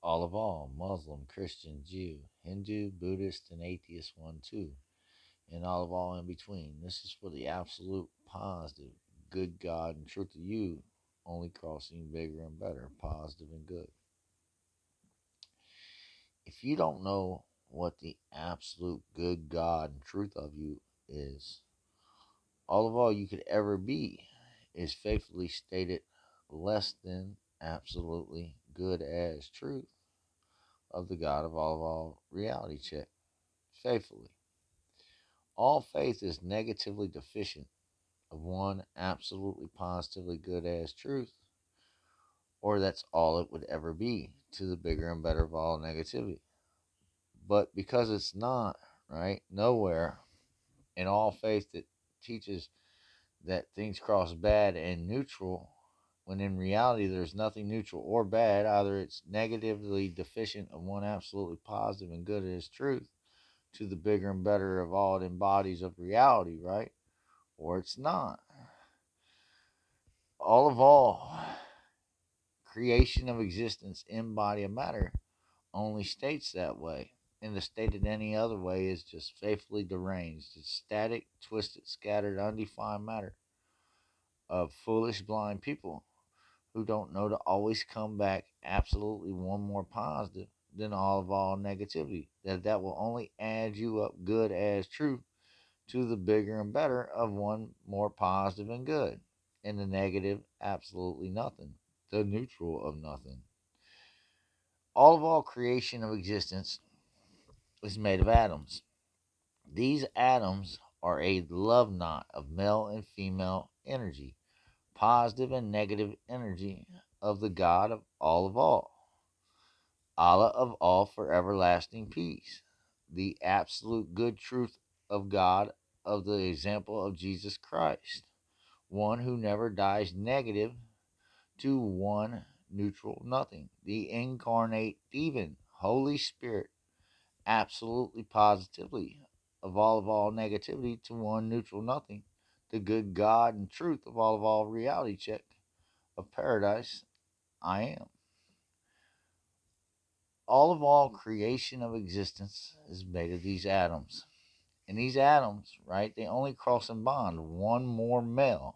All of all, Muslim, Christian, Jew, Hindu, Buddhist, and atheist one too, and all of all in between. This is for the absolute positive, good God and truth of you, only crossing bigger and better, positive and good. If you don't know what the absolute good God and truth of you is, all you could ever be is faithfully stated less than absolutely good as truth of the God of all reality check. Faithfully. All faith is negatively deficient of one absolutely positively good as truth, or that's all it would ever be to the bigger and better of all negativity. But because it's not, right, nowhere in all faith that teaches that things cross bad and neutral, when in reality there's nothing neutral or bad. Either it's negatively deficient of one absolutely positive and good as truth to the bigger and better of all it embodies of reality, right? Or it's not. All, creation of existence in body of matter only states that way. And to state it any other way is just faithfully deranged. It's static, twisted, scattered, undefined matter of foolish, blind people who don't know to always come back absolutely one more positive than all negativity. That will only add you up good as truth to the bigger and better of one more positive and good. And the negative, absolutely nothing. The neutral of nothing. All creation of existence is made of atoms. These atoms are a love knot of male and female energy, positive and negative energy of the God of all. Allah of all for everlasting peace. The absolute good truth of God of the example of Jesus Christ. One who never dies negative to one neutral nothing. The incarnate demon, Holy Spirit, absolutely positively of all negativity to one neutral nothing. The good God and truth of all reality check of paradise, I am. All creation of existence is made of these atoms. And these atoms, right, they only cross and bond one more male,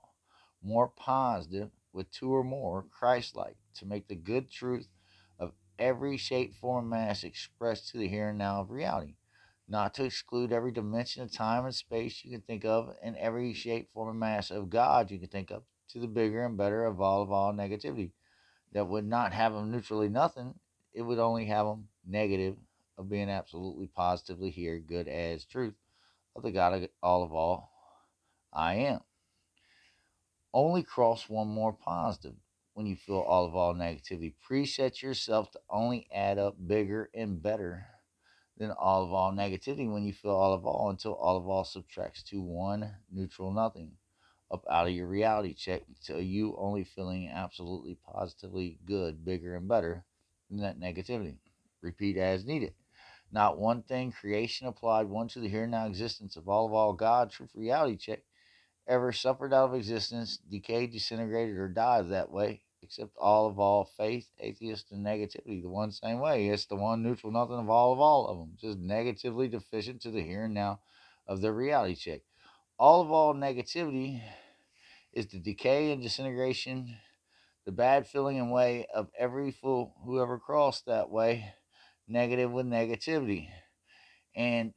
more positive, with two or more Christ like, to make the good truth of every shape, form, and mass expressed to the here and now of reality. Not to exclude every dimension of time and space you can think of, and every shape, form, and mass of God you can think of, to the bigger and better of all negativity. That would not have them neutrally nothing, it would only have them negative of being absolutely positively here, good as truth of the God of all, I am. Only cross one more positive when you feel all negativity. Preset yourself to only add up bigger and better than all negativity when you feel all until all subtracts to one neutral nothing up out of your reality check until you only feeling absolutely positively good, bigger and better than that negativity. Repeat as needed. Not one thing, creation applied one to the here and now existence of all God, truth reality check, ever suffered out of existence, decayed, disintegrated, or died that way, except all faith, atheist, and negativity. The one same way. It's the one neutral nothing of all of them. Just negatively deficient to the here and now of the reality check. All negativity is the decay and disintegration, the bad feeling and way of every fool who ever crossed that way, negative with negativity. And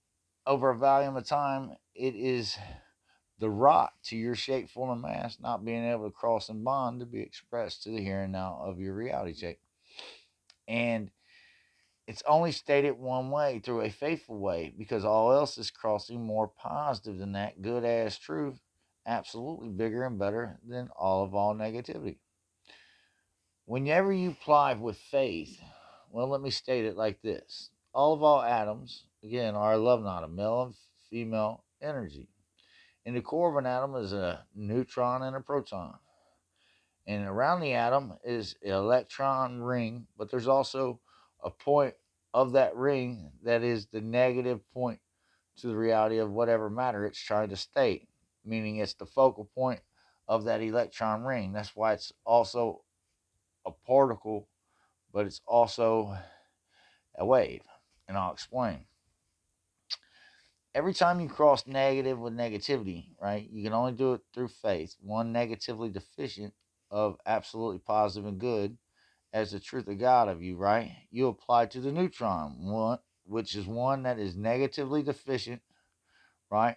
over a volume of time, it is the rot to your shape, form, and mass not being able to cross and bond to be expressed to the here and now of your reality check. And it's only stated one way, through a faithful way, because all else is crossing more positive than that good ass truth, absolutely bigger and better than all negativity. Whenever you apply with faith, well, let me state it like this. All atoms, again, are a love knot of male and female energy. In the core of an atom is a neutron and a proton. And around the atom is an electron ring, but there's also a point of that ring that is the negative point to the reality of whatever matter it's trying to state, meaning it's the focal point of that electron ring. That's why it's also a particle, but it's also a wave. And I'll explain. Every time you cross negative with negativity, right, you can only do it through faith. One negatively deficient of absolutely positive and good as the truth of God of you, right? You apply to the neutron, one which is one that is negatively deficient, right?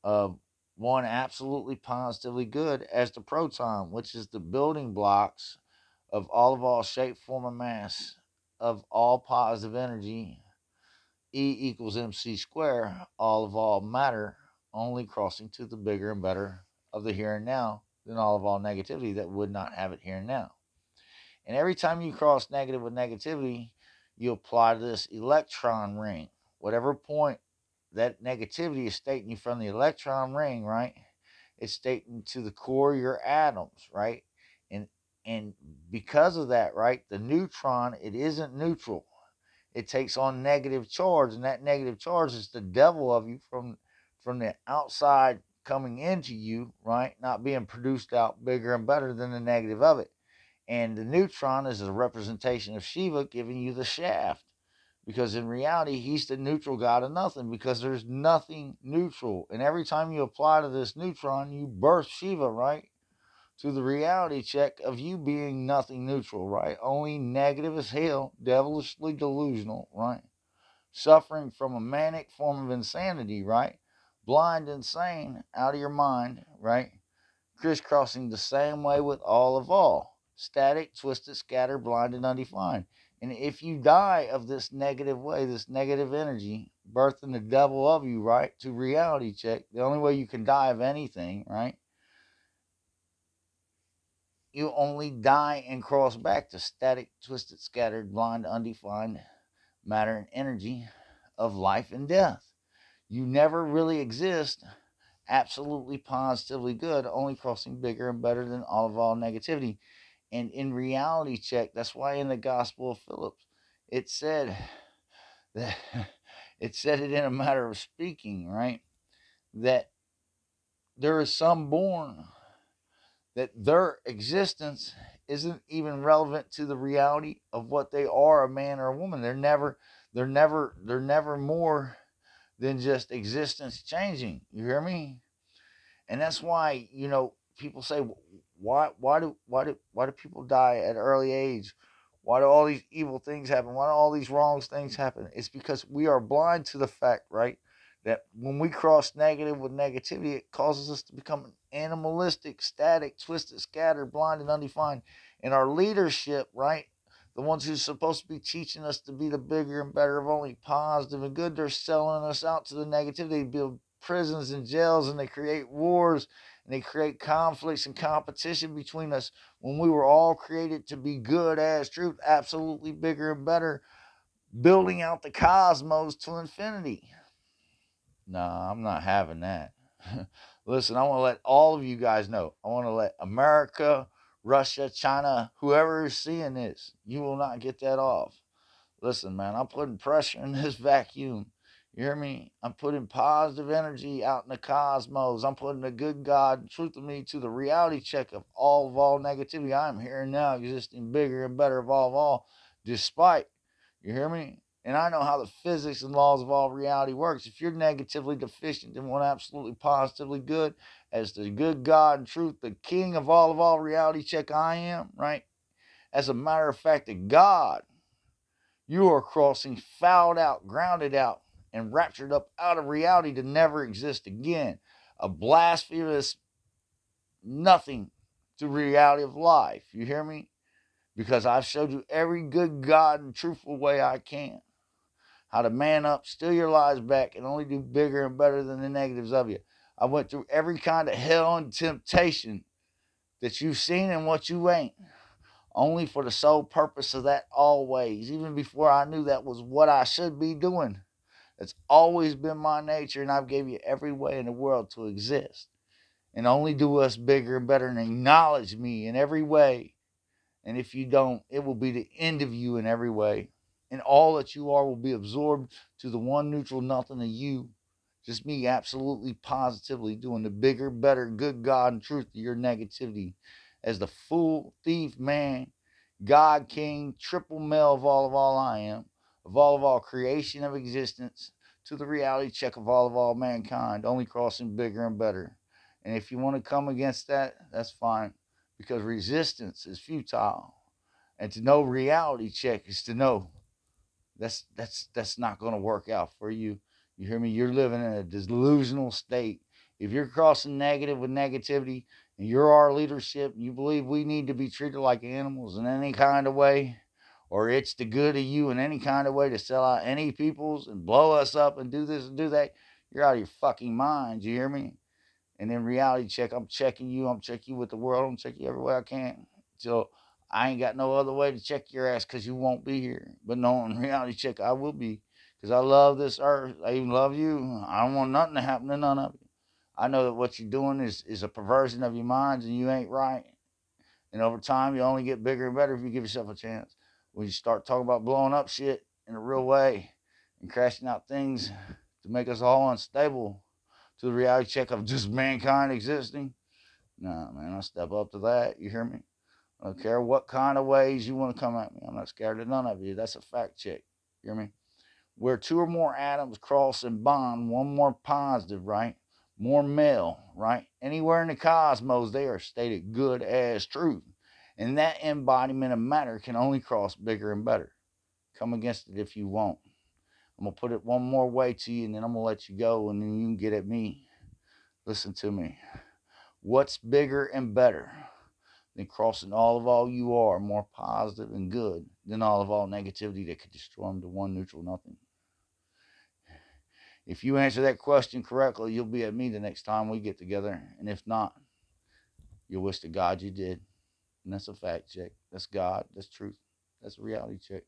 Of one absolutely positively good as the proton, which is the building blocks of all shape, form, and mass of all positive energy. E equals mc square, all matter, only crossing to the bigger and better of the here and now than all negativity that would not have it here and now. And every time you cross negative with negativity, you apply this electron ring. Whatever point that negativity is stating you from the electron ring, right? It's stating to the core of your atoms, right? And and because of that, right, the neutron, it isn't neutral. It takes on negative charge, and that negative charge is the devil of you from the outside coming into you, right? Not being produced out bigger and better than the negative of it. And the neutron is a representation of Shiva giving you the shaft. Because in reality, he's the neutral god of nothing, because there's nothing neutral. And every time you apply to this neutron, you birth Shiva, right? To the reality check of you being nothing neutral, right? Only negative as hell, devilishly delusional, right? Suffering from a manic form of insanity, right? Blind, insane, out of your mind, right? Crisscrossing the same way with all of all. Static, twisted, scattered, blind, and undefined. And if you die of this negative way, this negative energy, birthing the devil of you, right, to reality check, the only way you can die of anything, right, you only die and cross back to static, twisted, scattered, blind, undefined matter and energy of life and death. You never really exist absolutely positively good, only crossing bigger and better than all negativity. And in reality check, that's why in the Gospel of Philip, it said that it said it in a matter of speaking, right? That there is some born that their existence isn't even relevant to the reality of what they are, a man or a woman. They're never more than just existence changing. You hear me? And that's why, people say, why do people die at an early age? Why do all these evil things happen? Why do all these wrong things happen? It's because we are blind to the fact, right, that when we cross negative with negativity, it causes us to become animalistic, static, twisted, scattered, blind, and undefined. And our leadership, right, the ones who's supposed to be teaching us to be the bigger and better of only positive and good, they're selling us out to the negativity. They build prisons and jails, and they create wars, and they create conflicts and competition between us when we were all created to be good as truth, absolutely bigger and better, building out the cosmos to infinity. Nah, I'm not having that. Listen, I want to let all of you guys know. I want to let America, Russia, China, whoever is seeing this, you will not get that off. Listen, man, I'm putting pressure in this vacuum. You hear me? I'm putting positive energy out in the cosmos. I'm putting the good God and truth of me to the reality check of all negativity. I am here and now, existing bigger and better of all, despite. You hear me? And I know how the physics and laws of all reality works. If you're negatively deficient in one absolutely positively good, as the good God and truth, the king of all reality check I am, right? As a matter of fact, the God, you are crossing, fouled out, grounded out, and raptured up out of reality to never exist again. A blasphemous nothing to reality of life. You hear me? Because I've showed you every good God and truthful way I can. How to man up, steal your lives back, and only do bigger and better than the negatives of you. I went through every kind of hell and temptation that you've seen and what you ain't, only for the sole purpose of that always, even before I knew that was what I should be doing. It's always been my nature, and I've gave you every way in the world to exist. And only do us bigger and better and acknowledge me in every way. And if you don't, it will be the end of you in every way. And all that you are will be absorbed to the one neutral nothing of you. Just me absolutely positively doing the bigger, better, good God and truth of your negativity as the fool, thief, man, God, king, triple male of all I am, of all creation of existence to the reality check of all mankind, only crossing bigger and better. And if you want to come against that, that's fine, because resistance is futile. And to know reality check is to know that's not going to work out for you. You hear me? You're living in a delusional state. If you're crossing negative with negativity and you're our leadership, you believe we need to be treated like animals in any kind of way, or it's the good of you in any kind of way to sell out any peoples and blow us up and do this and do that, you're out of your fucking mind. You hear me? And then reality check, I'm checking you. I'm checking you with the world. I'm checking you every way I can. So I ain't got no other way to check your ass because you won't be here. But no, in reality check, I will be, because I love this earth. I even love you. I don't want nothing to happen to none of you. I know that what you're doing is a perversion of your minds, and you ain't right. And over time, you only get bigger and better if you give yourself a chance. When you start talking about blowing up shit in a real way and crashing out things to make us all unstable, to the reality check of just mankind existing, nah, man, I step up to that. You hear me? I don't care what kind of ways you want to come at me. I'm not scared of none of you. That's a fact check. You hear me? Where two or more atoms cross and bond, one more positive, right? More male, right? Anywhere in the cosmos, they are stated good as truth. And that embodiment of matter can only cross bigger and better. Come against it if you want. I'm going to put it one more way to you, and then I'm going to let you go, and then you can get at me. Listen to me. What's bigger and better than crossing all you are, more positive and good than all negativity that could destroy them to one neutral nothing? If you answer that question correctly, you'll be at me the next time we get together. And if not, you'll wish to God you did. And that's a fact check. That's God. That's truth. That's a reality check.